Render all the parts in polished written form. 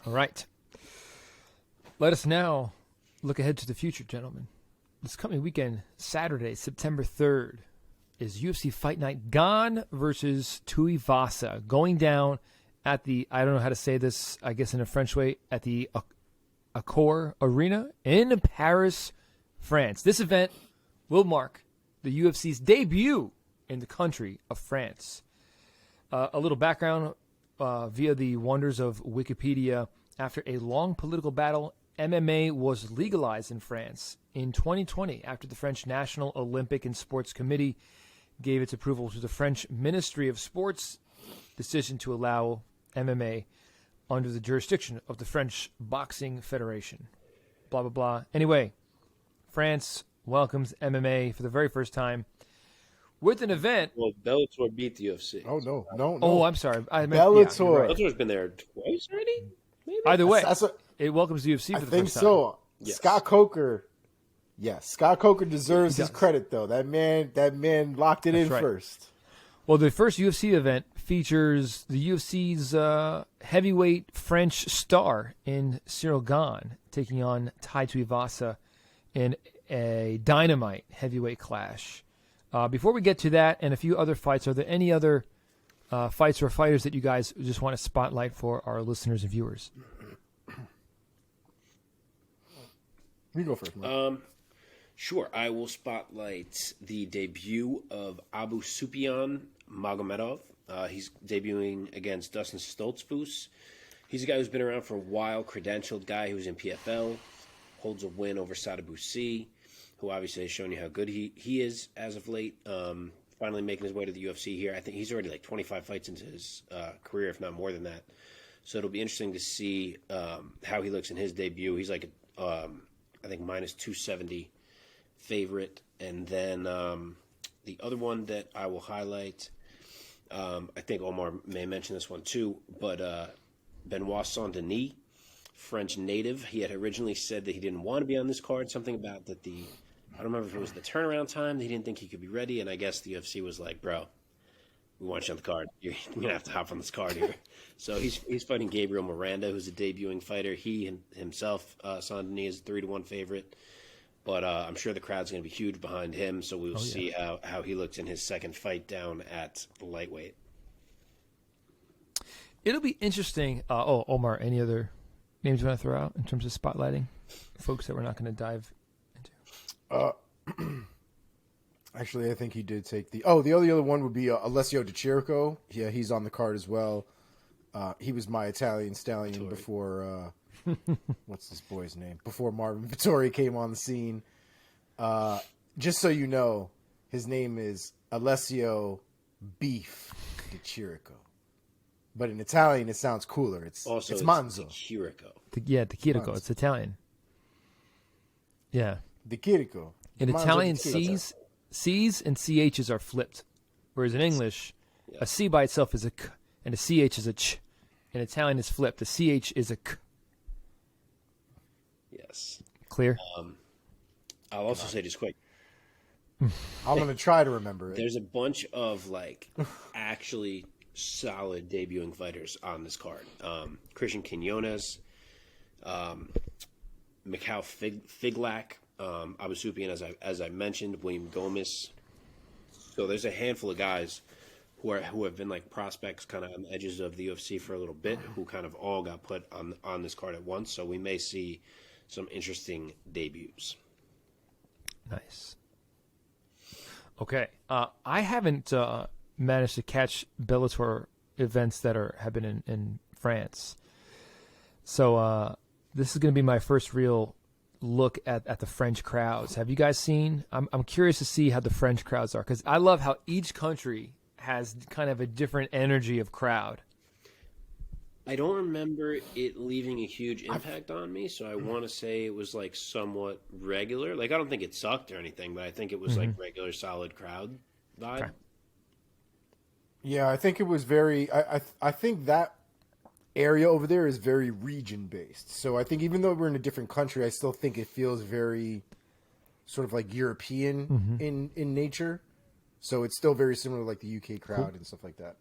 All right. Let us now look ahead to the future, gentlemen. This coming weekend, Saturday, September 3rd, is UFC Fight Night Gane versus Tuivasa, going down at the, I don't know how to say this, I guess in a French way, at the Accor Arena in Paris, France. This event will mark the UFC's debut in the country of France. A little background via the wonders of Wikipedia. After a long political battle, MMA was legalized in France in 2020 after the French National Olympic and Sports Committee gave its approval to the French Ministry of Sports' decision to allow MMA under the jurisdiction of the French Boxing Federation. Blah, blah, blah. Anyway, France welcomes MMA for the very first time with an event. Well, Bellator beat the UFC. Oh, no. Oh, I'm sorry. Bellator. Yeah, right. Bellator's been there twice already? Maybe? Either way, it welcomes the UFC for the first time. I think so. Yes. Scott Coker deserves his credit, though. That man locked it in first. Well, the first UFC event features the UFC's heavyweight French star in Ciryl Gane taking on Tuivasa in a dynamite heavyweight clash. Before we get to that and a few other fights, are there any other fights or fighters that you guys just want to spotlight for our listeners and viewers? You go first, man. Sure. I will spotlight the debut of Abu Sufyan Magomedov. He's debuting against Dustin Stoltzfus. He's a guy who's been around for a while, credentialed guy who's in PFL, holds a win over Sada Busi, who obviously has shown you how good he is as of late. Finally making his way to the UFC here. I think he's already like 25 fights into his career, if not more than that. So it'll be interesting to see how he looks in his debut. He's like, I think, minus 270 favorite. And then the other one that I will highlight, I think Omar may mention this one too, but Benoit Saint-Denis, French native. He had originally said that he didn't want to be on this card, something about that I don't remember if it was the turnaround time. He didn't think he could be ready, and I guess the UFC was like, bro, we want you on the card. You're going to have to hop on this card here. So he's fighting Gabriel Miranda, who's a debuting fighter. He himself, Saint-Denis, is a 3-1 favorite. But I'm sure the crowd's going to be huge behind him, so we will see how he looks in his second fight down at lightweight. It'll be interesting. Omar, any other names you want to throw out in terms of spotlighting folks that we're not going to dive into? Actually, I think he did take the only other one would be Alessio Di Chirico. Yeah, he's on the card as well. He was my Italian stallion Vettori. Before what's this boy's name? Before Marvin Vettori came on the scene. Just so you know, his name is Alessio Beef Di Chirico. But in Italian, it sounds cooler. It's Manzo. Chirico. Di Chirico. It's Italian. Yeah. Di Chirico. In Italian, C's and CH's are flipped. Whereas in English, a C by itself is a K, and a CH is a Ch. In Italian, it's flipped. The CH is a K. Yes. Clear? I'll also say just quick. I'm going to try to remember it. There's a bunch of actually solid debuting fighters on this card. Christian Quinones, Mikhail Figlak, Abu Sufyan, as I mentioned, William Gomez. So there's a handful of guys who have been like prospects kind of on the edges of the UFC for a little bit, who kind of all got put on this card at once. So we may see some interesting debuts. Nice. Okay. I haven't managed to catch Bellator events that have been in France. So this is going to be my first real look at the French crowds. Have you guys seen? I'm curious to see how the French crowds are, because I love how each country has kind of a different energy of crowd. I don't remember it leaving a huge impact on me, so I want to say it was like somewhat regular. Like, I don't think it sucked or anything, but I think it was like regular, solid crowd vibe. Okay. Yeah, I think it was very. I think that area over there is very region based. So I think even though we're in a different country, I still think it feels very sort of like European in nature. So it's still very similar to like the UK crowd and stuff like that.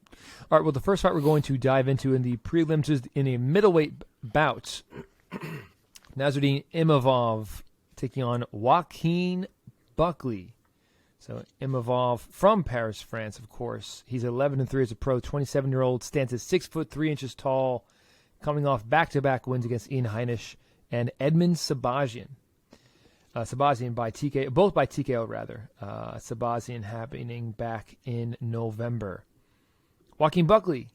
All right, well, the first fight we're going to dive into in the prelims is in a middleweight bout. Nassourdine Imavov taking on Joaquin Buckley. So Imavov from Paris, France, of course. He's 11-3 as a pro. 27-year-old, stands at 6'3" tall, coming off back-to-back wins against Ian Heinisch and Edmund Sabazian. Sabazian by TKO, both by TKO rather. Sabazian happening back in November. Joaquin Buckley,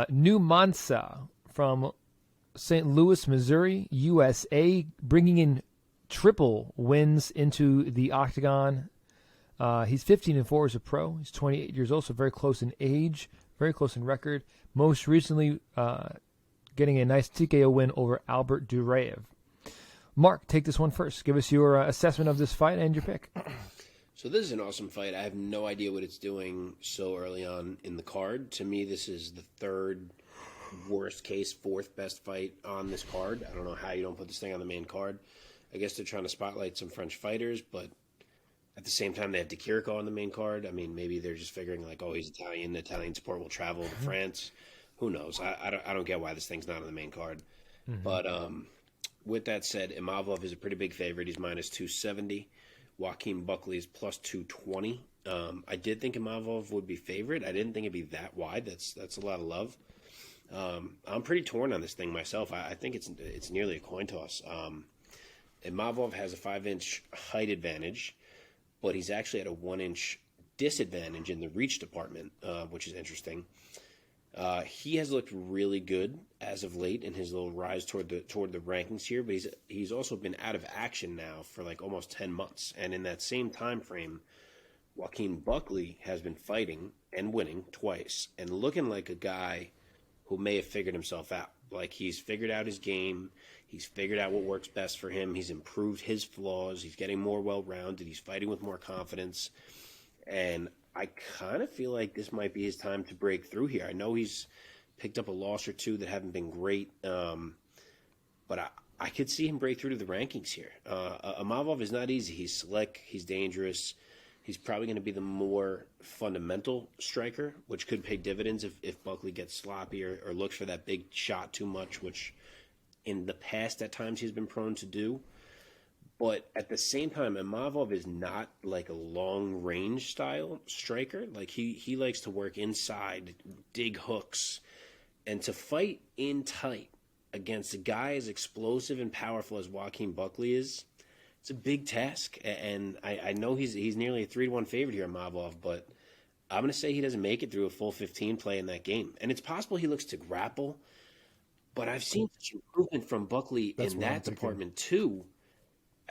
New Mansa from St. Louis, Missouri, USA, bringing in triple wins into the octagon. He's 15-4 as a pro. He's 28 years old, so very close in age, very close in record. Most recently, getting a nice TKO win over Albert Duraev. Mark, take this one first. Give us your assessment of this fight and your pick. So this is an awesome fight. I have no idea what it's doing so early on in the card. To me, this is the third worst case, fourth best fight on this card. I don't know how you don't put this thing on the main card. I guess they're trying to spotlight some French fighters, but at the same time, they have De Chirico on the main card. I mean, maybe they're just figuring like, oh, he's Italian. Italian support will travel to France. Who knows? I don't get why this thing's not on the main card. Mm-hmm. But with that said, Imavov is a pretty big favorite. He's minus 270. Joaquin Buckley is plus 220. I did think Imavov would be favorite. I didn't think it'd be that wide. That's a lot of love. I'm pretty torn on this thing myself. I think it's nearly a coin toss. Imavov has a 5-inch height advantage, but he's actually at a 1-inch disadvantage in the reach department, which is interesting. He has looked really good as of late in his little rise toward the rankings here, but he's also been out of action now for like almost 10 months. And in that same time frame, Joaquin Buckley has been fighting and winning twice and looking like a guy who may have figured himself out. Like he's figured out his game. He's figured out what works best for him. He's improved his flaws. He's getting more well-rounded. He's fighting with more confidence. And I kind of feel like this might be his time to break through here. I know he's picked up a loss or two that haven't been great, but I could see him break through to the rankings here. Imavov is not easy. He's slick. He's dangerous. He's probably going to be the more fundamental striker, which could pay dividends if Buckley gets sloppy or looks for that big shot too much, which in the past at times he's been prone to do. But at the same time, Imavov is not like a long-range style striker. Like he likes to work inside, dig hooks, and to fight in tight against a guy as explosive and powerful as Joaquin Buckley is, it's a big task. And I know he's nearly a 3-1 favorite here, Imavov, but I'm going to say he doesn't make it through a full 15 play in that game. And it's possible he looks to grapple, but I've seen such improvement from Buckley in that department too.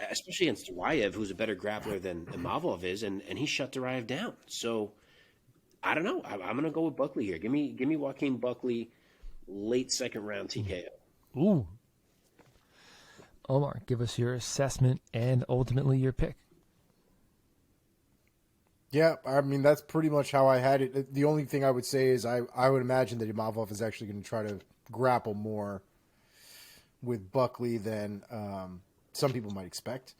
Especially against Duraev, who's a better grappler than Imavov is, and he shut Duraev down. So I don't know. I'm going to go with Buckley here. Give me Joaquin Buckley, late second round TKO. Ooh. Omar, give us your assessment and ultimately your pick. Yeah, I mean, that's pretty much how I had it. The only thing I would say is I would imagine that Imavov is actually going to try to grapple more with Buckley than some people might expect.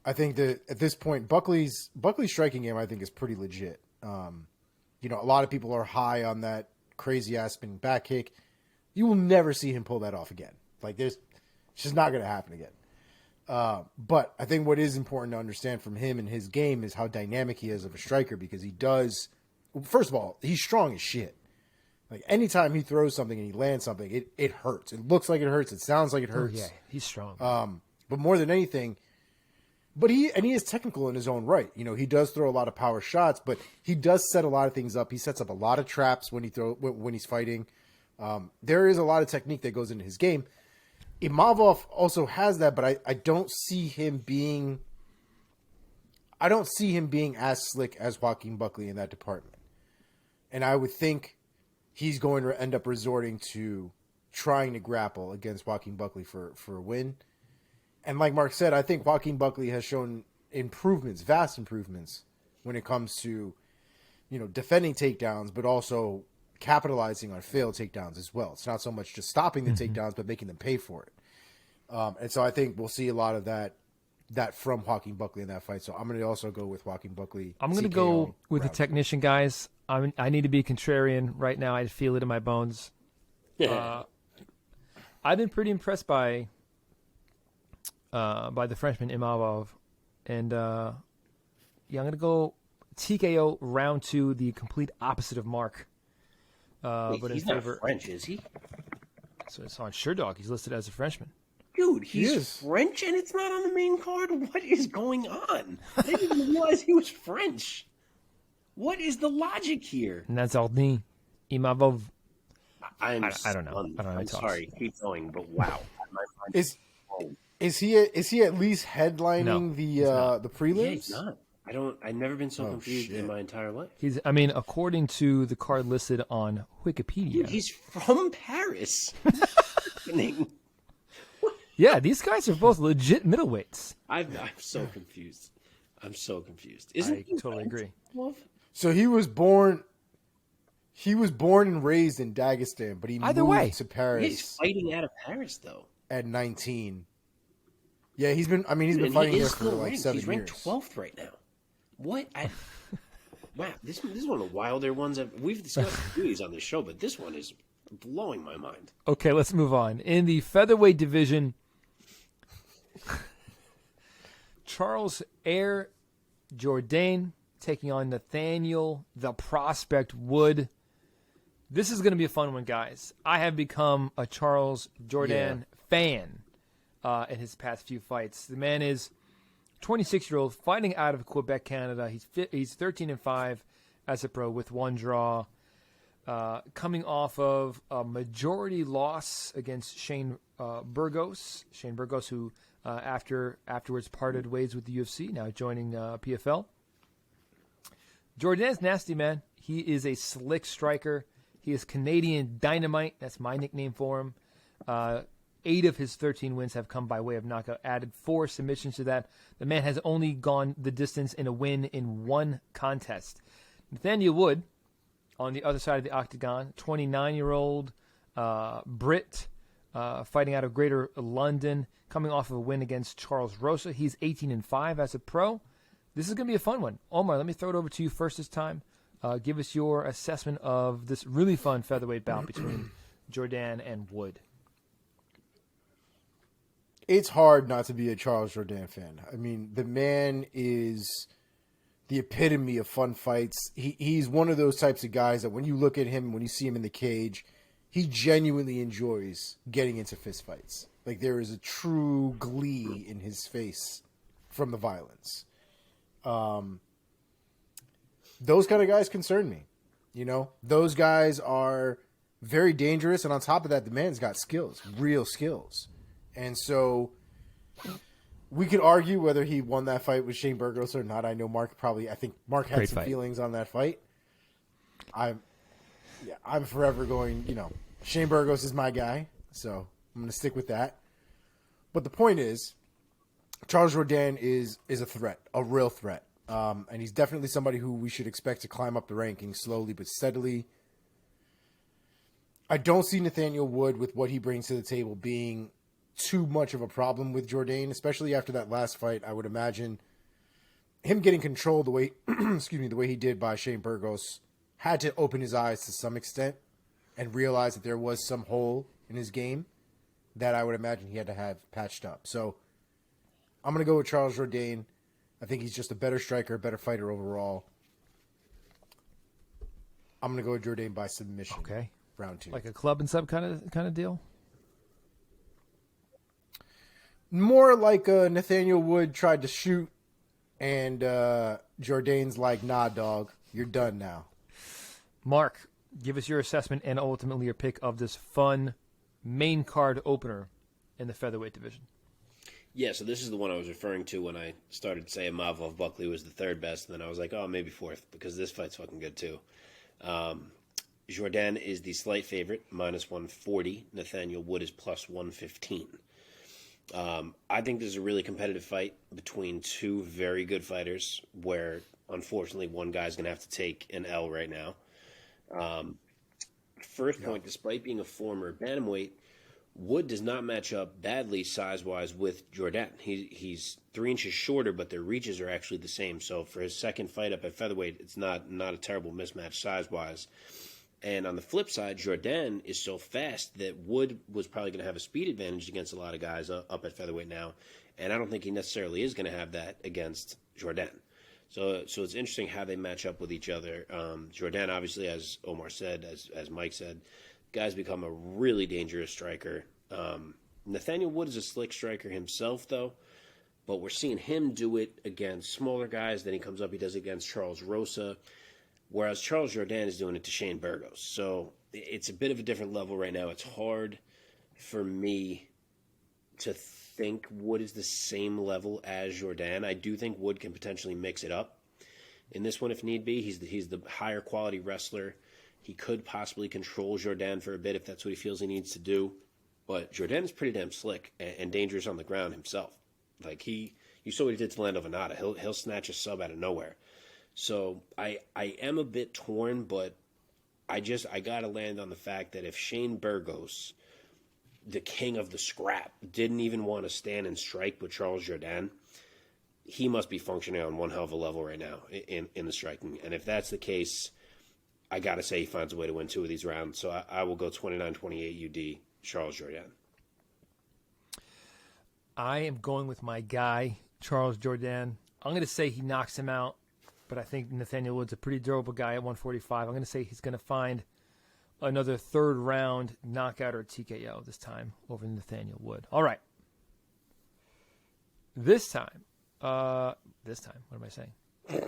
I think that at this point, Buckley's striking game, I think, is pretty legit. A lot of people are high on that crazy ass spinning back kick. You will never see him pull that off again. Like it's just not going to happen again. But I think what is important to understand from him and his game is how dynamic he is of a striker, because he does. First of all, he's strong as shit. Like anytime he throws something and he lands something, it hurts. It looks like it hurts. It sounds like it hurts. Oh, yeah, he's strong. But more than anything, he is technical in his own right. He does throw a lot of power shots, but he does set a lot of things up. He sets up a lot of traps when he's fighting. There is a lot of technique that goes into his game. Imavov also has that, but I don't see him being as slick as Joaquin Buckley in that department. And I would think he's going to end up resorting to trying to grapple against Joaquin Buckley for a win. And like Mark said, I think Joaquin Buckley has shown improvements, vast improvements, when it comes to, defending takedowns, but also capitalizing on failed takedowns as well. It's not so much just stopping the takedowns, but making them pay for it. And so I think we'll see a lot of that from Joaquin Buckley in that fight. So I'm going to also go with Joaquin Buckley. I'm going to go with the technician, guys. I need to be contrarian right now. I feel it in my bones. Yeah. I've been pretty impressed by the Frenchman Imavov, and I'm gonna go TKO round 2, the complete opposite of Mark. Wait, but he's in not favor, French, is he? so it's on SureDog. He's listed as a Frenchman. Dude, he's is. French and it's not on the main card? What is going on? I didn't even realize he was French. What is the logic here? Nassourdine, Imavov. I don't know. I don't know how I'm he talks. sorry, keep going, but wow. My mind Is he at least headlining the prelims? Yeah, he's not. I've never been so confused in my entire life. According to the card listed on Wikipedia. Dude, he's from Paris. Yeah, these guys are both legit middleweights. I'm so confused. I totally agree. So he was born and raised in Dagestan, but he moved to Paris. Yeah, he's fighting out of Paris though. At 19. Yeah, he's been fighting here for like 7 years. He's ranked 12th right now. What? Wow, this is one of the wilder ones we've discussed these on this show, but this one is blowing my mind. Okay, let's move on. In the featherweight division, Charles Air Jourdain taking on Nathaniel the Prospect Wood. This is going to be a fun one, guys. I have become a Charles Jourdain fan in his past few fights. The man is 26-year-old fighting out of Quebec, Canada. He's 13-5 as a pro with 1 draw. Coming off of a majority loss against Shane Burgos. Shane Burgos, who afterwards parted ways with the UFC, now joining PFL. Jourdain's nasty, man. He is a slick striker. He is Canadian Dynamite. That's my nickname for him. 8 of his 13 wins have come by way of knockout. Added 4 submissions to that. The man has only gone the distance in a win in 1 contest. Nathaniel Wood, on the other side of the octagon, 29-year-old Brit, fighting out of Greater London, coming off of a win against Charles Rosa. He's 18-5 as a pro. This is going to be a fun one. Omar, let me throw it over to you first this time. Give us your assessment of this really fun featherweight bout between Jourdain and Wood. It's hard not to be a Charles Jourdain fan. I mean, the man is the epitome of fun fights. He's one of those types of guys that when you look at him, when you see him in the cage, he genuinely enjoys getting into fistfights. Like, there is a true glee in his face from the violence. Those kind of guys concern me. You know, those guys are very dangerous. And on top of that, the man's got skills, real skills. And so we could argue whether he won that fight with Shane Burgos or not. I think Mark had some feelings on that fight. I'm forever going, Shane Burgos is my guy. So I'm going to stick with that. But the point is, Charles Jourdain is a threat, a real threat. And he's definitely somebody who we should expect to climb up the rankings slowly but steadily. I don't see Nathaniel Wood with what he brings to the table being too much of a problem with Jourdain, especially after that last fight. I would imagine him getting control the way, the way he did by Shane Burgos had to open his eyes to some extent and realize that there was some hole in his game that I would imagine he had to have patched up. So I'm going to go with Charles Jourdain. I think he's just a better striker, a better fighter overall. I'm going to go with Jourdain by submission. Okay. Round 2. Like a club and sub kind of deal? More like Nathaniel Wood tried to shoot, and Jourdain's like, nah, dog, you're done now. Mark, give us your assessment and ultimately your pick of this fun main card opener in the featherweight division. Yeah, so this is the one I was referring to when I started saying Imavov Buckley was the 3rd best, and then I was like, oh, maybe 4th, because this fight's fucking good too. Jourdain is the slight favorite, -140. Nathaniel Wood is +115. I think this is a really competitive fight between 2 very good fighters where, unfortunately, one guy's going to have to take an L right now. First point, despite being a former bantamweight, Wood does not match up badly size-wise with Jourdain. He's 3 inches shorter, but their reaches are actually the same. So for his second fight up at featherweight, it's not a terrible mismatch size-wise. And on the flip side, Jourdain is so fast that Wood was probably going to have a speed advantage against a lot of guys up at featherweight now. And I don't think he necessarily is going to have that against Jourdain. So it's interesting how they match up with each other. Jourdain, obviously, as Omar said, as Mike said, guy's become a really dangerous striker. Nathaniel Wood is a slick striker himself, though. But we're seeing him do it against smaller guys. Then he comes up, he does it against Charles Rosa. Whereas Charles Jourdain is doing it to Shane Burgos. So it's a bit of a different level right now. It's hard for me to think Wood is the same level as Jourdain. I do think Wood can potentially mix it up in this one if need be. He's the higher quality wrestler. He could possibly control Jourdain for a bit if that's what he feels he needs to do. But Jourdain is pretty damn slick and dangerous on the ground himself. Like you saw what he did to Lando Venata. He'll snatch a sub out of nowhere. So I am a bit torn, but I got to land on the fact that if Shane Burgos, the king of the scrap, didn't even want to stand and strike with Charles Jourdain, he must be functioning on one hell of a level right now in the striking. And if that's the case, I got to say he finds a way to win 2 of these rounds. So I will go 29-28 UD, Charles Jourdain. I am going with my guy, Charles Jourdain. I'm going to say he knocks him out, but I think Nathaniel Wood's a pretty durable guy at 145. I'm going to say he's going to find another third round knockout or TKO this time over Nathaniel Wood. All right. This time, what am I saying?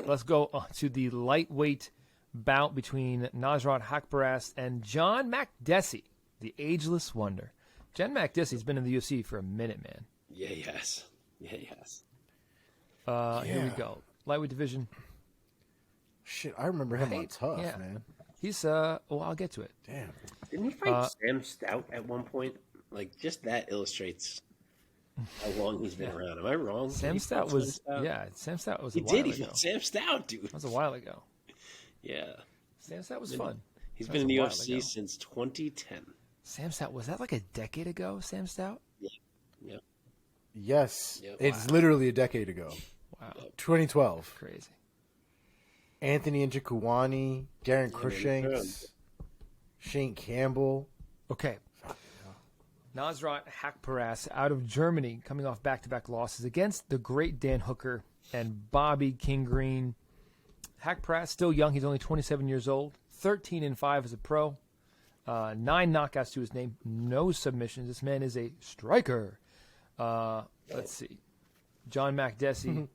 Let's go on to the lightweight bout between Nasrat Haqparast and John Makdessi, the ageless wonder. John Makdessi's been in the UFC for a minute, man. Yeah, he has. Here we go. Lightweight division. Shit, I remember him on Tough, yeah. man. He's, I'll get to it. Damn. Didn't he fight Sam Stout at one point? Like, just that illustrates how long he's been around. Am I wrong? Sam Stout was a while ago. He fought Sam Stout, dude. That was a while ago. Yeah. Sam Stout was fun. He's been in the UFC since 2010. Sam Stout, was that like a decade ago, Sam Stout? Yeah. Yes. Yep. It's literally a decade ago. Wow. 2012. Crazy. Anthony Njokuani, Darren Cruikshanks, Shane Campbell. Okay. Nasrat Haqparast out of Germany, coming off back-to-back losses against the great Dan Hooker and Bobby King Green. Haqparast, still young. He's only 27 years old. 13-5 as a pro. 9 knockouts to his name. No submissions. This man is a striker. Let's see. John Makdessi.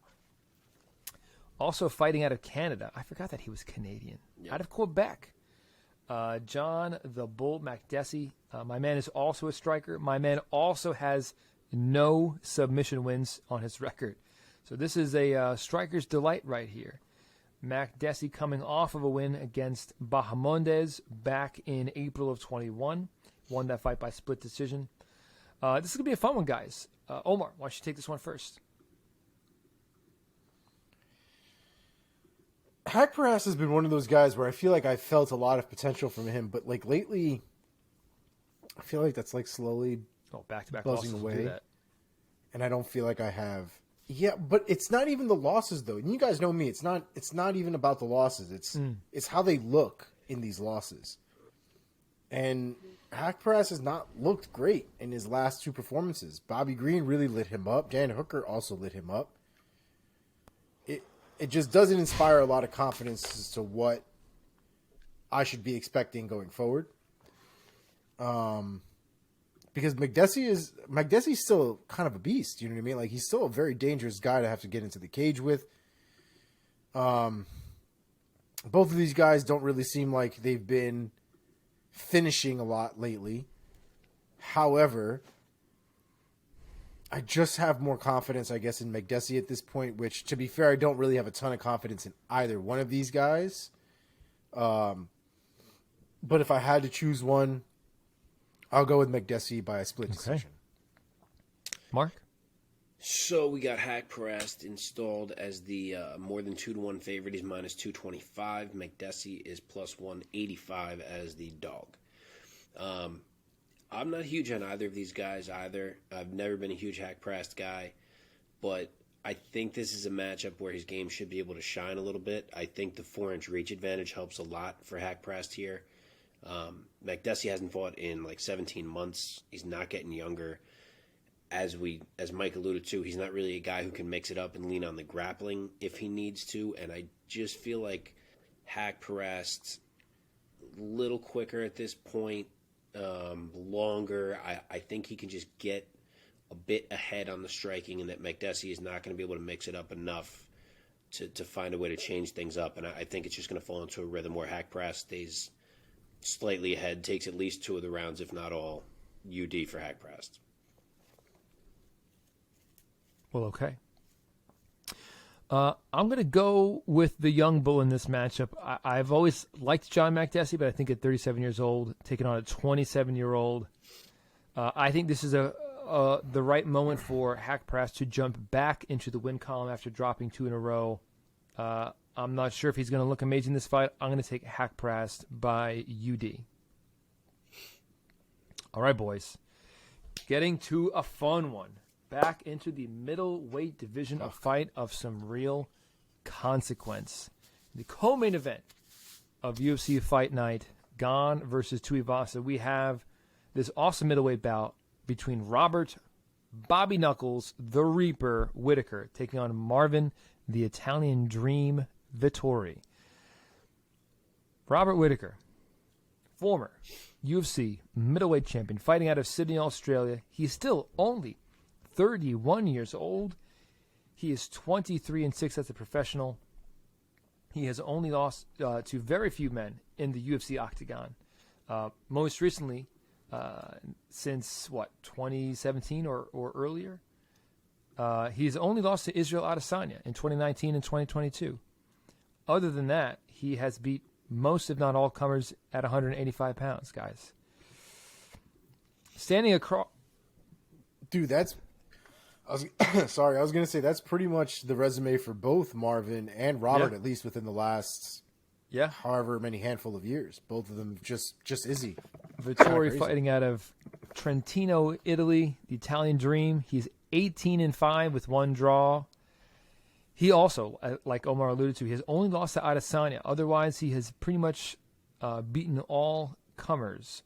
Also fighting out of Canada. I forgot that he was Canadian. Out of Quebec. John the Bull Makdessi. My man is also a striker. My man also has no submission wins on his record. So this is a striker's delight right here. Makdessi coming off of a win against Bahamondes back in April of 21. Won that fight by split decision. This is going to be a fun one, guys. Omar, why don't you take this one first? Haqparast has been one of those guys where I feel like I felt a lot of potential from him, but like lately, I feel like that's like slowly back-to-back buzzing losses will away, do that. and I don't feel like I have. Yeah, but it's not even the losses though. And you guys know me. It's not even about the losses. It's how they look in these losses. And Haqparast has not looked great in his last 2 performances. Bobby Green really lit him up. Dan Hooker also lit him up. It just doesn't inspire a lot of confidence as to what I should be expecting going forward. Because Makdessi's still kind of a beast, you know what I mean? Like, he's still a very dangerous guy to have to get into the cage with. Both of these guys don't really seem like they've been finishing a lot lately. However, I just have more confidence, I guess, in Makdessi at this point, which, to be fair, I don't really have a ton of confidence in either one of these guys. But if I had to choose one, I'll go with Makdessi by a split decision. Mark? So we got Haqparast installed as the more than 2-1 favorite. He's minus 225. Makdessi is plus 185 as the dog. I'm not huge on either of these guys either. I've never been a huge Haqparast guy, but I think this is a matchup where his game should be able to shine a little bit. I think the 4-inch reach advantage helps a lot for Haqparast here. Makdessi hasn't fought in like 17 months. He's not getting younger. As Mike alluded to, he's not really a guy who can mix it up and lean on the grappling if he needs to. And I just feel like Haqparast, a little quicker at this point, longer. I think he can just get a bit ahead on the striking, and that Makdessi is not going to be able to mix it up enough to find a way to change things up. And I think it's just going to fall into a rhythm where Haqparast stays slightly ahead, takes at least 2 of the rounds, if not all. UD for Haqparast. Well, okay. I'm going to go with the young bull in this matchup. I've always liked John Makdessi, but I think at 37 years old, taking on a 27-year-old, I think this is the right moment for Haqparast to jump back into the win column after dropping 2 in a row. I'm not sure if he's going to look amazing in this fight. I'm going to take Haqparast by UD. All right, boys. Getting to a fun one. Back into the middleweight division, a fight of some real consequence. The co-main event of UFC Fight Night, Gane versus Tuivasa. We have this awesome middleweight bout between Robert Bobby Knuckles, the Reaper, Whittaker, taking on Marvin, the Italian Dream, Vettori. Robert Whittaker, former UFC middleweight champion, fighting out of Sydney, Australia. He's still only 31 years old. He is 23-6 as a professional. He has only lost to very few men in the UFC octagon. Most recently, since 2017 or earlier, he's only lost to Ciryl Adesanya in 2019 and 2022. Other than that, he has beat most, if not all, comers at 185 pounds, guys. Standing across... Dude, that's... I was going to say that's pretty much the resume for both Marvin and Robert, at least within the last however many handful of years. Both of them just Izzy. Vettori fighting out of Trentino, Italy, the Italian Dream. He's 18-5 with 1 draw. He also, like Omar alluded to, he has only lost to Adesanya. Otherwise, he has pretty much beaten all comers.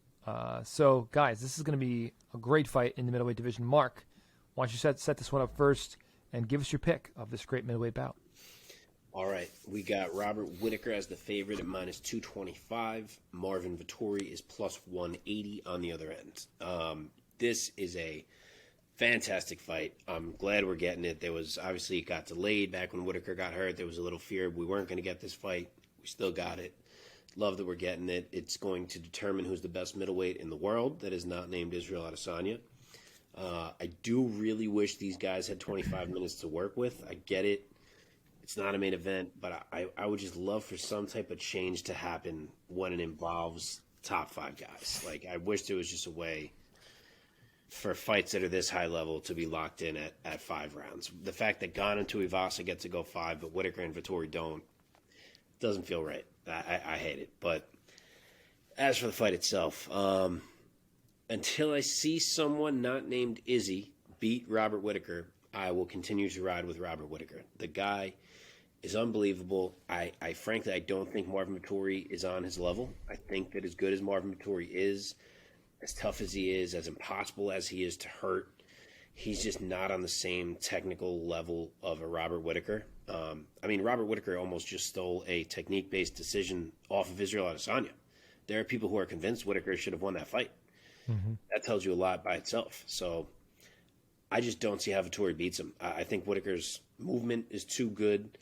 So, guys, this is going to be a great fight in the middleweight division. Mark, why don't you set this one up first and give us your pick of this great middleweight bout? All right. We got Robert Whittaker as the favorite at -225. Marvin Vettori is +180 on the other end. This is a fantastic fight. I'm glad we're getting it. There was, obviously, it got delayed back when Whittaker got hurt. There was a little fear we weren't going to get this fight. We still got it. Love that we're getting it. It's going to determine who's the best middleweight in the world that is not named Ciryl Adesanya. I do really wish these guys had 25 minutes to work with. I get it. It's not a main event, but I would just love for some type of change to happen when it involves top 5 guys. Like, I wish there was just a way for fights that are this high level to be locked in at 5 rounds. The fact that Gane and Tuivasa get to go 5, but Whittaker and Vettori don't, doesn't feel right. I hate it. But as for the fight itself, until I see someone not named Izzy beat Robert Whittaker, I will continue to ride with Robert Whittaker. The guy is unbelievable. I frankly, I don't think Marvin Vettori is on his level. I think that as good as Marvin Vettori is, as tough as he is, as impossible as he is to hurt, he's just not on the same technical level of a Robert Whittaker. Robert Whittaker almost just stole a technique-based decision off of Ciryl Adesanya. There are people who are convinced Whittaker should have won that fight. Mm-hmm. That tells you a lot by itself. So I just don't see how Vettori beats him. I think Whittaker's movement is too good.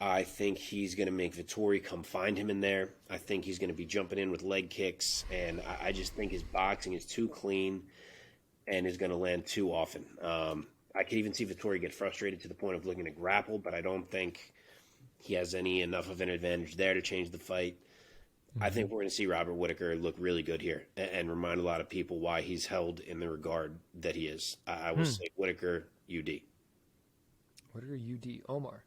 I think he's going to make Vettori come find him in there. I think he's going to be jumping in with leg kicks, and I just think his boxing is too clean and is going to land too often. I could even see Vettori get frustrated to the point of looking to grapple, but I don't think he has enough of an advantage there to change the fight. Mm-hmm. I think we're going to see Robert Whittaker look really good here and remind a lot of people why he's held in the regard that he is. I will say Whittaker, UD. Whittaker, UD. Omar.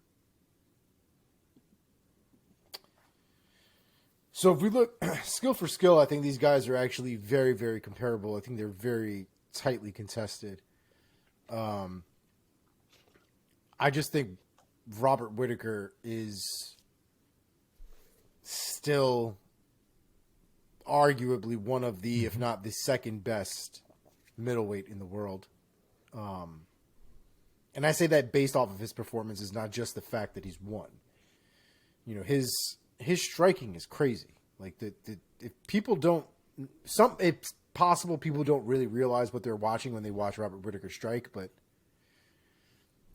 So if we look skill for skill, I think these guys are actually very, very comparable. I think they're very tightly contested. I just think Robert Whittaker is still arguably one of the, if not the second best middleweight in the world. And I say that based off of his performances, not just the fact that he's won. You know, his striking is crazy. Like if people don't, it's possible people don't really realize what they're watching when they watch Robert Whittaker strike, but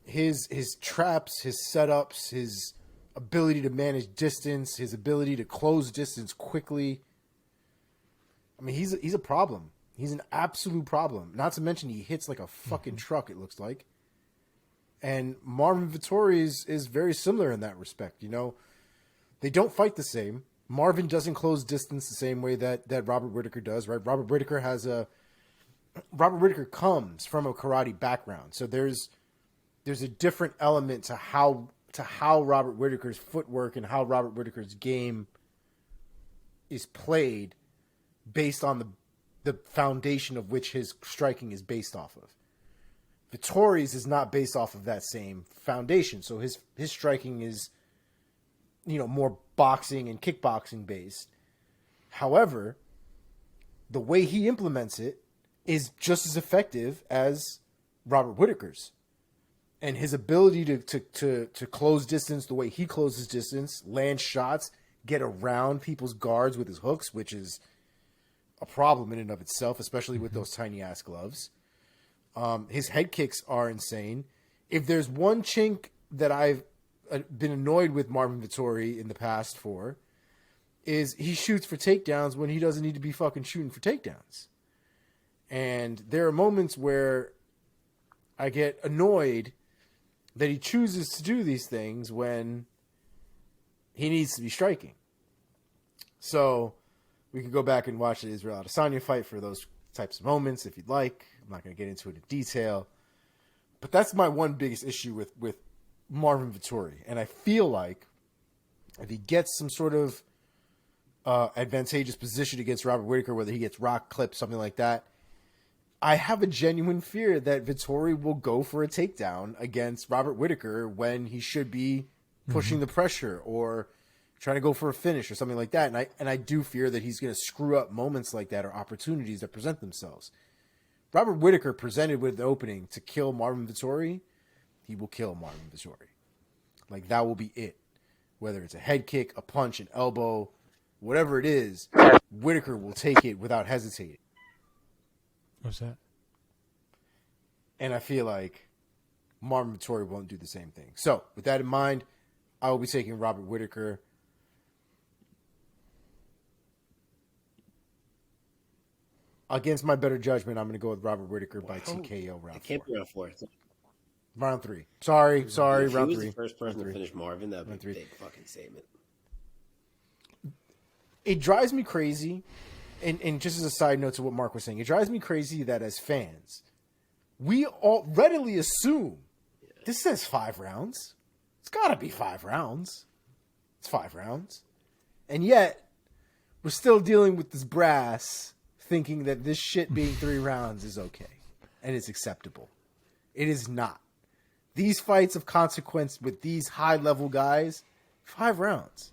his traps, his setups, his ability to manage distance, his ability to close distance quickly. I mean, he's a problem. He's an absolute problem. Not to mention he hits like a fucking truck, it looks like. And Marvin Vettori is very similar in that respect. You know, they don't fight the same. Marvin doesn't close distance the same way that Robert Whittaker does, right? Robert Whittaker comes from a karate background. So there's a different element to how Robert Whittaker's footwork and how Robert Whittaker's game is played based on the foundation of which his striking is based off of. Vettori's is not based off of that same foundation. So his striking is, you know, more boxing and kickboxing based. However, the way he implements it is just as effective as Robert Whittaker's. And his ability to close distance the way he closes distance, land shots, get around people's guards with his hooks, which is a problem in and of itself, especially with those tiny ass gloves. His head kicks are insane. If there's one chink that I've been annoyed with Marvin Vettori in the past for, is he shoots for takedowns when he doesn't need to be fucking shooting for takedowns. And there are moments where I get annoyed that he chooses to do these things when he needs to be striking. So we can go back and watch the Israel Adesanya fight for those types of moments if you'd like. I'm not going to get into it in detail. But that's my one biggest issue with Marvin Vettori. And I feel like if he gets some sort of advantageous position against Robert Whittaker, whether he gets rock clipped, something like that, I have a genuine fear that Vettori will go for a takedown against Robert Whittaker when he should be pushing the pressure or trying to go for a finish or something like that. And I do fear that he's going to screw up moments like that or opportunities that present themselves. Robert Whittaker presented with the opening to kill Marvin Vettori, he will kill Marvin Vettori. Like, that will be it. Whether it's a head kick, a punch, an elbow, whatever it is, Whittaker will take it without hesitating. What's that? And I feel like Marvin Vettori won't do the same thing. So, with that in mind, I will be taking Robert Whittaker. Against my better judgment, I'm going to go with Robert Whittaker by TKO round 4. It can't be round 4. Round 3. Sorry, If round 3. he was the first person to finish Marvin, that would be a big fucking statement. It drives me crazy, and just as a side note to what Mark was saying, it drives me crazy that as fans, we all readily assume this says 5 rounds. It's got to be 5 rounds. It's 5 rounds. And yet, we're still dealing with this brass thinking that this shit being 3 rounds is okay and it's acceptable. It is not. These fights of consequence with these high-level guys, 5 rounds.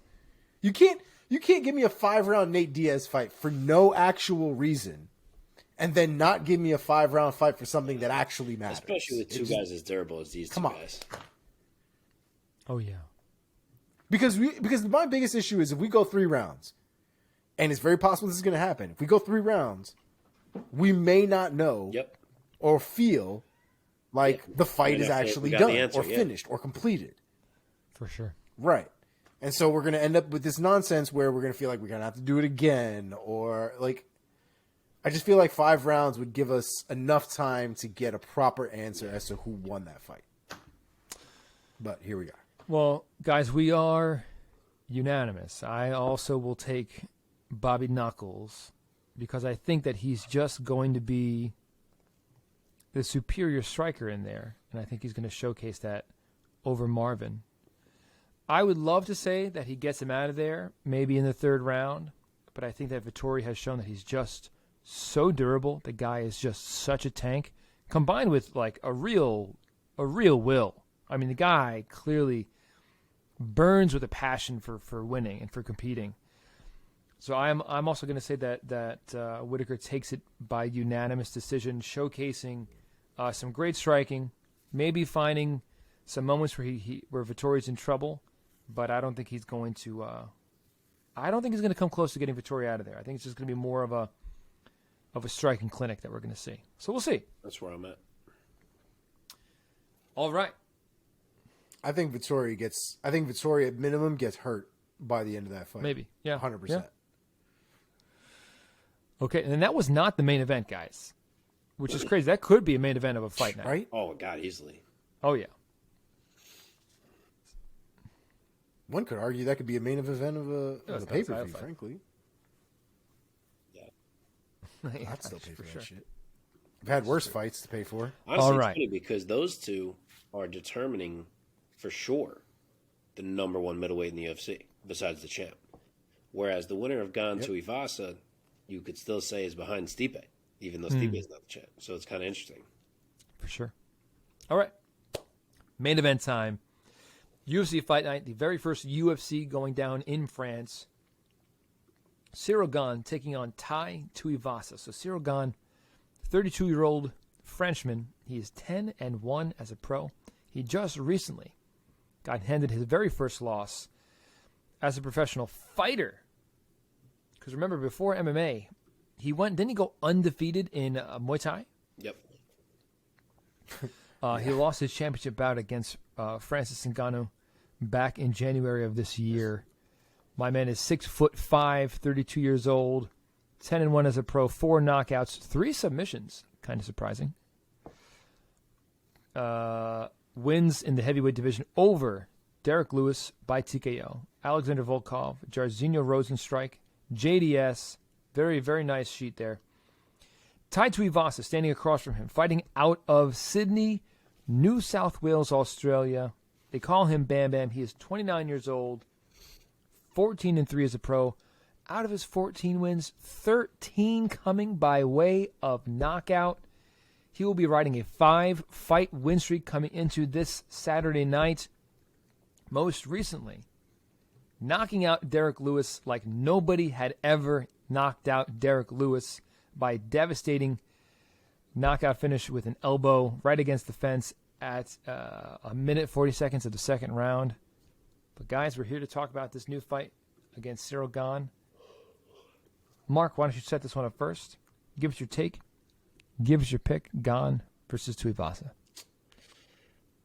You can't give me a 5-round Nate Diaz fight for no actual reason and then not give me a 5-round fight for something that actually matters. Especially with two guys as durable as these two guys. Oh, yeah. Because my biggest issue is if we go 3 rounds, and it's very possible this is going to happen. If we go 3 rounds, we may not know or feel like the fight is actually done or finished or completed. For sure. Right. And so we're going to end up with this nonsense where we're going to feel like we're going to have to do it again. Or like, I just feel like 5 rounds would give us enough time to get a proper answer as to who won that fight. But here we are. Well, guys, we are unanimous. I also will take Bobby Knuckles because I think that he's just going to be the superior striker in there, and I think he's going to showcase that over Marvin. I would love to say that he gets him out of there, maybe in the 3rd round, but I think that Vettori has shown that he's just so durable. The guy is just such a tank, combined with like a real will. I mean, the guy clearly burns with a passion for winning and for competing. So I'm also going to say that Whittaker takes it by unanimous decision, showcasing some great striking, maybe finding some moments where Vettori's in trouble, but I don't think he's going to. I don't think he's going to come close to getting Vettori out of there. I think it's just going to be more of a striking clinic that we're going to see. So we'll see. That's where I'm at. All right. I think Vettori at minimum gets hurt by the end of that fight. Maybe. Yeah. 100%. Yeah. Okay, and that was not the main event, guys, which is crazy. That could be a main event of a fight night. Right? Oh, God, easily. Oh, yeah. One could argue that could be a main event of a pay-per-view, frankly. Yeah. I'd still pay for sure. that shit. I've had worse fights to pay for. Honestly, All right. it's funny because those two are determining for sure the number one middleweight in the UFC, besides the champ. Whereas the winner of Gane Tuivasa, you could still say is behind Stipe, even though Stipe is not the champ. So it's kind of interesting. For sure. All right. Main event time. UFC Fight Night, the very first UFC going down in France. Ciryl Gane taking on Tai Tuivasa. So Ciryl Gane, 32-year-old Frenchman. He is 10-1 as a pro. He just recently got handed his very first loss as a professional fighter. Because remember, before MMA, didn't he go undefeated in Muay Thai? Yep. He lost his championship bout against Francis Ngannou back in January of this year. My man is 6'5", 32 years old, 10-1 as a pro, 4 knockouts, 3 submissions. Kind of surprising. Wins in the heavyweight division over Derek Lewis by TKO, Alexander Volkov, Jairzinho Rosenstrike, JDS. Very, very nice sheet there. Tai Tuivasa standing across from him, fighting out of Sydney, New South Wales, Australia. They call him Bam Bam. He is 29 years old, 14-3 as a pro. Out of his 14 wins, 13 coming by way of knockout. He will be riding a 5-fight win streak coming into this Saturday night. Most recently, knocking out Derek Lewis like nobody had ever knocked out Derek Lewis by devastating knockout finish with an elbow right against the fence at a minute 40 seconds of the second round. But guys, we're here to talk about this new fight against Ciryl Gane. Mark, why don't you set this one up first? Give us your take. Give us your pick. Gane versus Tuivasa.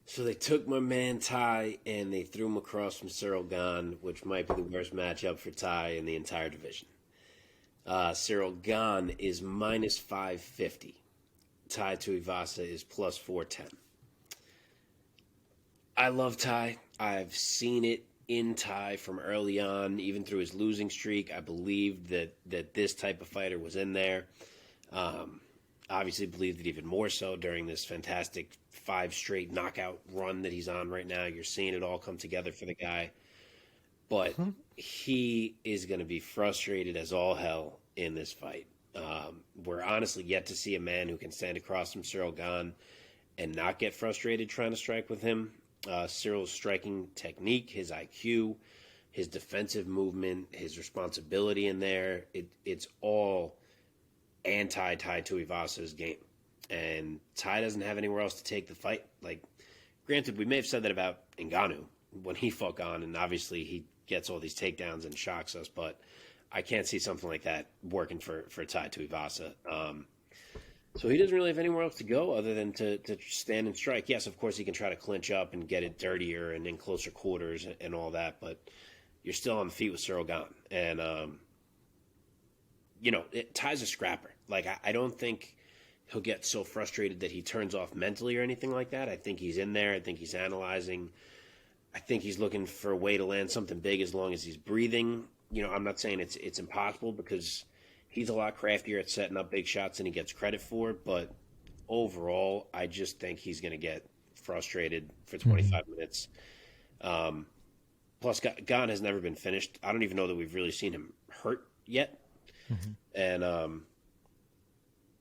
So they took my man Tai and they threw him across from Ciryl Gane, which might be the worst matchup for Tai in the entire division. Ciryl Gane is minus 550. Tai Tuivasa is plus 410. I love Tai. I've seen it in Tai from early on, even through his losing streak. I believed that this type of fighter was in there. Obviously believed it even more so during this fantastic 5 straight knockout run that he's on right now. You're seeing it all come together for the guy. But he is going to be frustrated as all hell in this fight. We're honestly yet to see a man who can stand across from Ciryl Gane and not get frustrated trying to strike with him. Cyryl's striking technique, his IQ, his defensive movement, his responsibility in there, it's all anti-Tai Tuivasa's game. And Tai doesn't have anywhere else to take the fight. Like, granted, we may have said that about Ngannou when he fought Gane, and obviously he gets all these takedowns and shocks us, but I can't see something like that working for Tai Tuivasa. So he doesn't really have anywhere else to go other than to stand and strike. Yes, of course, he can try to clinch up and get it dirtier and in closer quarters and all that, but you're still on the feet with Ciryl Gane. And, Tai's a scrapper. Like, I don't think he'll get so frustrated that he turns off mentally or anything like that. I think he's in there. I think he's analyzing. I think he's looking for a way to land something big as long as he's breathing. I'm not saying it's impossible because he's a lot craftier at setting up big shots than he gets credit for. But overall, I just think he's going to get frustrated for 25 minutes. Plus, Gane has never been finished. I don't even know that we've really seen him hurt yet. And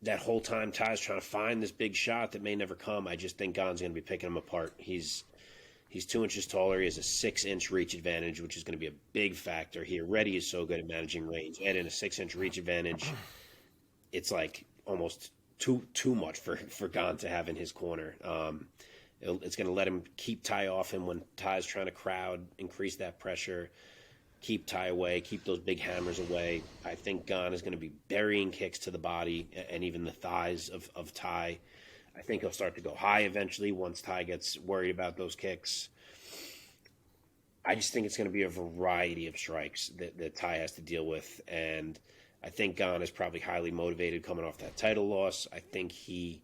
that whole time, Ty's trying to find this big shot that may never come. I just think Gane's going to be picking him apart. He's He's 2 inches taller. He has a 6-inch reach advantage, which is going to be a big factor. He already is so good at managing range. Add in a 6-inch reach advantage, it's like almost too much for Gane to have in his corner. It's going to let him keep Tai off him when Tai's trying to crowd, increase that pressure, keep Tai away, keep those big hammers away. I think Gane is going to be burying kicks to the body and even the thighs of Tai. I think he'll start to go high eventually once Tai gets worried about those kicks. I just think it's going to be a variety of strikes that Tai has to deal with. And I think Gane is probably highly motivated coming off that title loss. I think he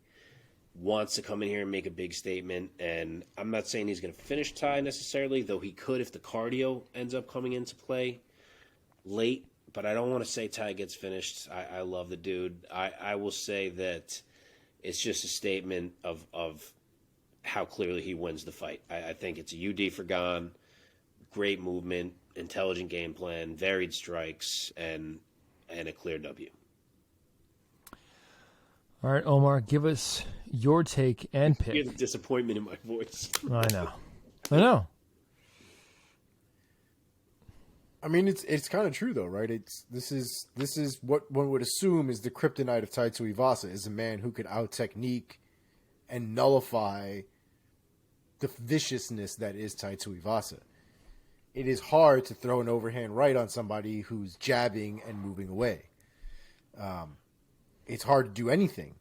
wants to come in here and make a big statement. And I'm not saying he's going to finish Tai necessarily, though he could if the cardio ends up coming into play late. But I don't want to say Tai gets finished. I love the dude. I will say that it's just a statement of how clearly he wins the fight. I think it's a UD for Gane, great movement, intelligent game plan, varied strikes, and a clear W. All right, Omar, give us your take and pick. You hear the disappointment in my voice. I know. I mean, it's kind of true though, right? This is what one would assume is the kryptonite of Tai Tuivasa, is a man who could out technique and nullify the viciousness that is Tai Tuivasa. It is hard to throw an overhand right on somebody who's jabbing and moving away. It's hard to do anything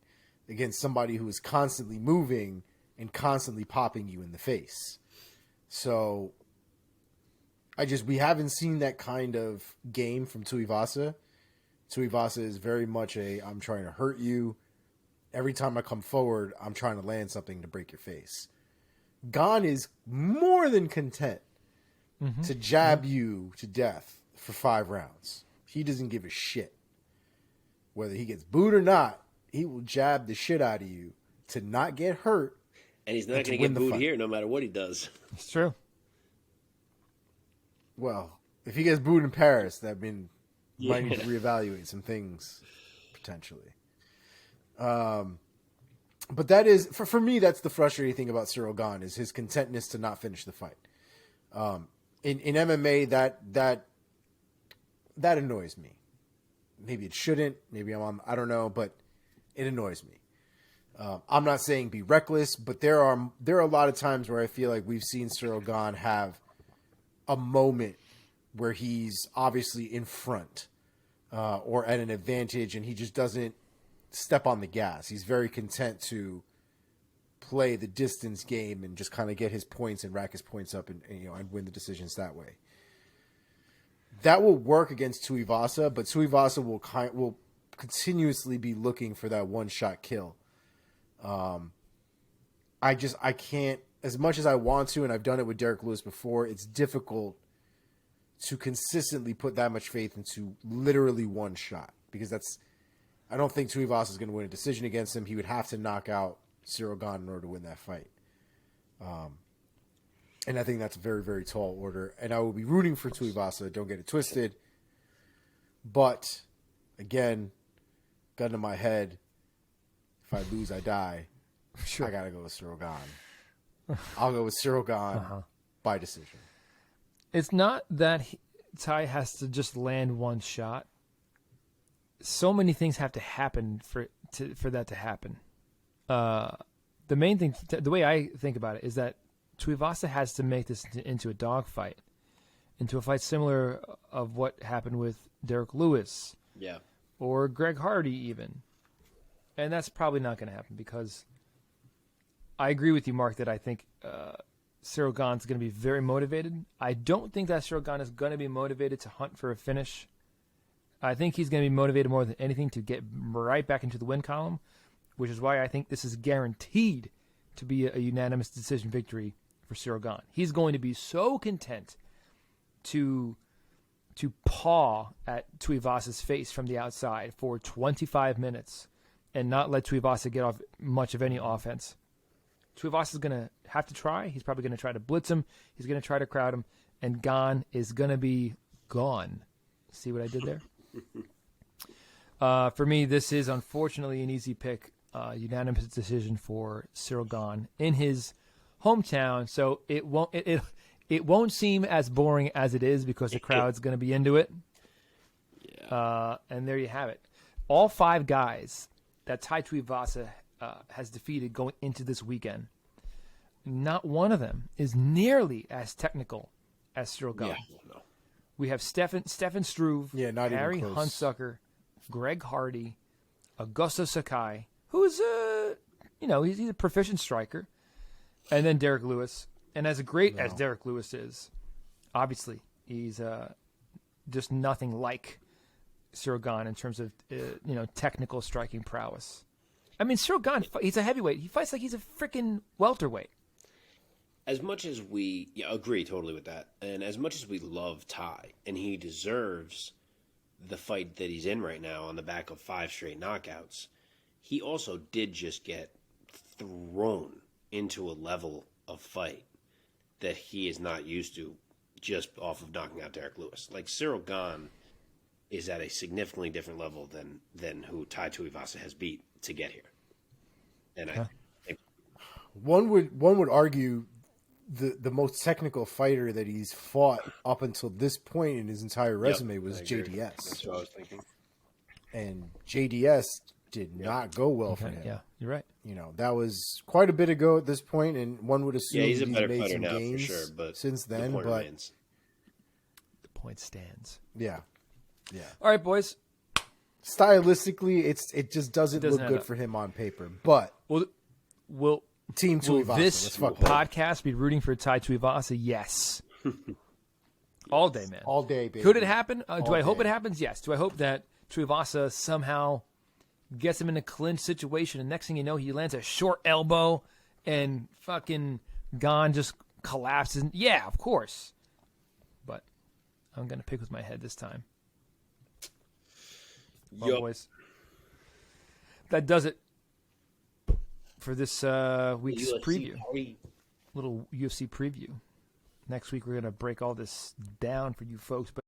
against somebody who is constantly moving and constantly popping you in the face. So we haven't seen that kind of game from Tuivasa. Tuivasa is very much I'm trying to hurt you. Every time I come forward, I'm trying to land something to break your face. Gane is more than content to jab you to death for 5 rounds. He doesn't give a shit. Whether he gets booed or not, he will jab the shit out of you to not get hurt. And he's not going to get booed here no matter what he does. It's true. Well, if he gets booed in Paris, that might need to reevaluate some things potentially. But that is for me. That's the frustrating thing about Ciryl Gane, is his contentness to not finish the fight. In MMA, that annoys me. Maybe it shouldn't. Maybe I don't know, but it annoys me. I'm not saying be reckless, but there are a lot of times where I feel like we've seen Ciryl Gane have a moment where he's obviously in front or at an advantage, and he just doesn't step on the gas. He's very content to play the distance game and just kind of get his points and rack his points up and win the decisions that way. That will work against Tuivasa, but Tuivasa will continuously be looking for that one-shot kill. I can't, as much as I want to, and I've done it with Derek Lewis before, it's difficult to consistently put that much faith into literally one shot, because I don't think Tuivasa is going to win a decision against him. He would have to knock out Ciryl Gane in order to win that fight. And I think that's a very, very tall order. And I will be rooting for Tuivasa. Don't get it twisted. But, again, gun to my head, if I lose, I die. Sure. I got to go with Ciryl Gane. I'll go with Ciryl Gane by decision. It's not that Tai has to just land one shot. So many things have to happen for that to happen. The main thing, the way I think about it, is that Tuivasa has to make this into a dogfight, into a fight similar of what happened with Derek Lewis, or Greg Hardy even, and that's probably not going to happen, because I agree with you, Mark, that I think Ciryl Gane's going to be very motivated. I don't think that Ciryl Gane is going to be motivated to hunt for a finish. I think he's going to be motivated more than anything to get right back into the win column, which is why I think this is guaranteed to be a unanimous decision victory for Ciryl Gane. He's going to be so content to paw at Tuivasa's face from the outside for 25 minutes and not let Tuivasa get off much of any offense. Tuivasa's going to have to try. He's probably going to try to blitz him. He's going to try to crowd him. And Gane is going to be gone. See what I did there? For me, this is unfortunately an easy pick. Unanimous decision for Ciryl Gane in his hometown, so it won't seem as boring as it is because the crowd's going to be into it. Yeah. And there you have it. All 5 guys that Tai Tuivasa has defeated going into this weekend, not one of them is nearly as technical as Ciryl Gane. Yeah. No. We have Stefan Struve, not even Harry close. Hunsucker, Greg Hardy, Augusto Sakai, who's he's a proficient striker, and then Derek Lewis. And as great as Derek Lewis is, obviously he's just nothing like Ciryl Gane in terms of technical striking prowess. I mean, Ciryl Gane, he's a heavyweight. He fights like he's a freaking welterweight. As much as we agree totally with that, and as much as we love Ty, and he deserves the fight that he's in right now on the back of 5 straight knockouts, he also did just get thrown into a level of fight that he is not used to just off of knocking out Derek Lewis. Like, Ciryl Gane is at a significantly different level than who Tai Tuivasa has beat to get here. And I think one would argue the most technical fighter that he's fought up until this point in his entire resume was JDS. That's what I was thinking. And JDS did not go well for him. Yeah, you're right. That was quite a bit ago at this point, and one would assume He's a better made fighter some now for gains sure, but since then. the point But remains. The point stands. yeah. All right, boys. Stylistically, it just doesn't Doesn't look add good up. for him on paper. But Will Team Tuivasa, this let's fuck with it. podcast be rooting for Tai Tuivasa? Yes. All day, man. All day, baby. Could it happen? Do I hope day. it happens? Yes. Do I hope that Tuivasa somehow gets him in a clinch situation, and next thing you know, he lands a short elbow, and fucking Gane just collapses? Yeah, of course. But I'm going to pick with my head this time. Well, Yup. boys, that does it for this week's UFC preview. party. Little UFC preview. Next week, we're going to break all this down for you folks. But